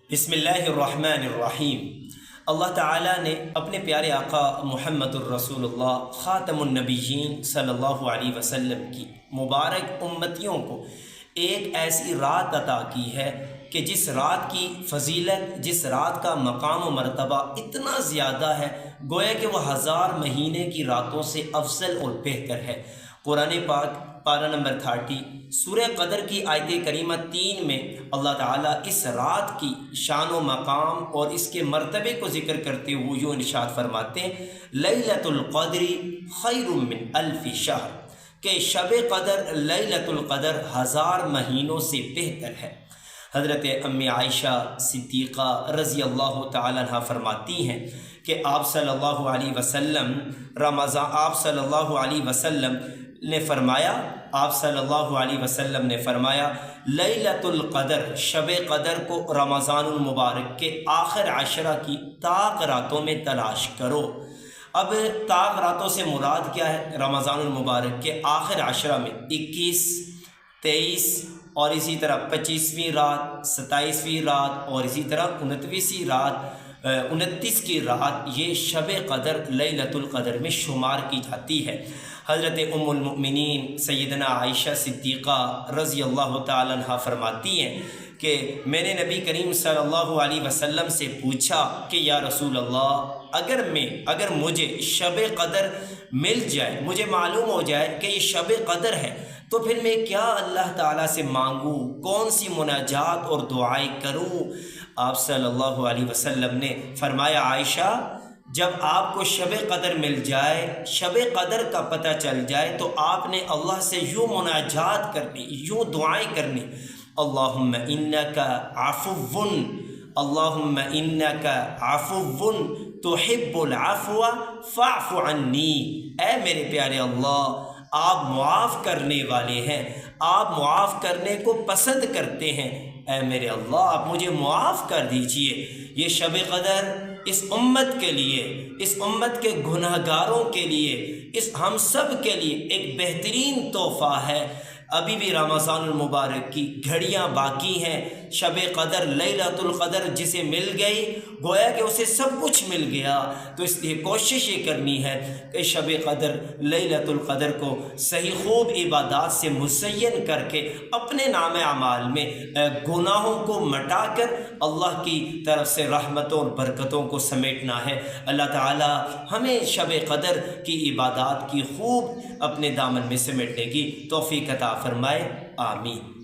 بسم اللہ الرحمن الرحیم۔ اللہ تعالیٰ نے اپنے پیارے آقا محمد الرسول اللہ خاتم النبیین صلی اللہ علیہ وسلم کی مبارک امتیوں کو ایک ایسی رات عطا کی ہے کہ جس رات کی فضیلت، جس رات کا مقام و مرتبہ اتنا زیادہ ہے گویا کہ وہ 1000 مہینے کی راتوں سے افضل اور بہتر ہے۔ قرآن پاک پارہ نمبر 30 سورہ قدر کی آیت کریمہ 3 میں اللہ تعالیٰ اس رات کی شان و مقام اور اس کے مرتبے کو ذکر کرتے ہوئے یوں ارشاد فرماتے ہیں، لیلۃ القدر خیر من الف شہر، کہ شب قدر، لیلۃ القدر 1000 مہینوں سے بہتر ہے۔ حضرت امی عائشہ صدیقہ رضی اللہ تعالیٰ عنہ فرماتی ہیں کہ آپ صلی اللہ علیہ وسلم نے فرمایا لیلۃ القدر، شب قدر کو رمضان المبارک کے آخر عشرہ کی طاق راتوں میں تلاش کرو۔ اب طاق راتوں سے مراد کیا ہے؟ رمضان المبارک کے آخر عشرہ میں 21، 23 اور اسی طرح 25ویں رات، 27ویں رات اور اسی طرح 29ویں رات، 29 کی رات، یہ شب قدر لیلۃ القدر میں شمار کی جاتی ہے۔ حضرت ام المؤمنین سیدنا عائشہ صدیقہ رضی اللہ تعالیٰ عنہ فرماتی ہیں کہ میں نے نبی کریم صلی اللہ علیہ وسلم سے پوچھا کہ یا رسول اللہ، اگر مجھے شب قدر مل جائے، مجھے معلوم ہو جائے کہ یہ شب قدر ہے، تو پھر میں کیا اللہ تعالیٰ سے مانگوں، کون سی مناجات اور دعائیں کروں؟ آپ صلی اللہ علیہ وسلم نے فرمایا، عائشہ، جب آپ کو شب قدر مل جائے، شب قدر کا پتہ چل جائے، تو آپ نے اللہ سے یوں مناجات کرنی، یوں دعائیں کرنی، اللہم انکا عفو، اللہم انکا عفو تحب العفو فاعف عنی، اے میرے پیارے اللہ، آپ معاف کرنے والے ہیں، آپ معاف کرنے کو پسند کرتے ہیں، اے میرے اللہ آپ مجھے معاف کر دیجئے۔ یہ شب قدر اس امت کے لیے، اس امت کے گناہگاروں کے لیے، اس ہم سب کے لیے ایک بہترین تحفہ ہے۔ ابھی بھی رمضان المبارک کی گھڑیاں باقی ہیں۔ شب قدر لیلۃ القدر جسے مل گئی گویا کہ اسے سب کچھ مل گیا، تو اس لیے کوشش یہ کرنی ہے کہ شب قدر لیلۃ القدر کو صحیح خوب عبادات سے مزین کر کے اپنے نام اعمال میں گناہوں کو مٹا کر اللہ کی طرف سے رحمتوں اور برکتوں کو سمیٹنا ہے۔ اللہ تعالی ہمیں شب قدر کی عبادات کی خوب اپنے دامن میں سمیٹنے کی توفیق عطا فرمائے، آمین۔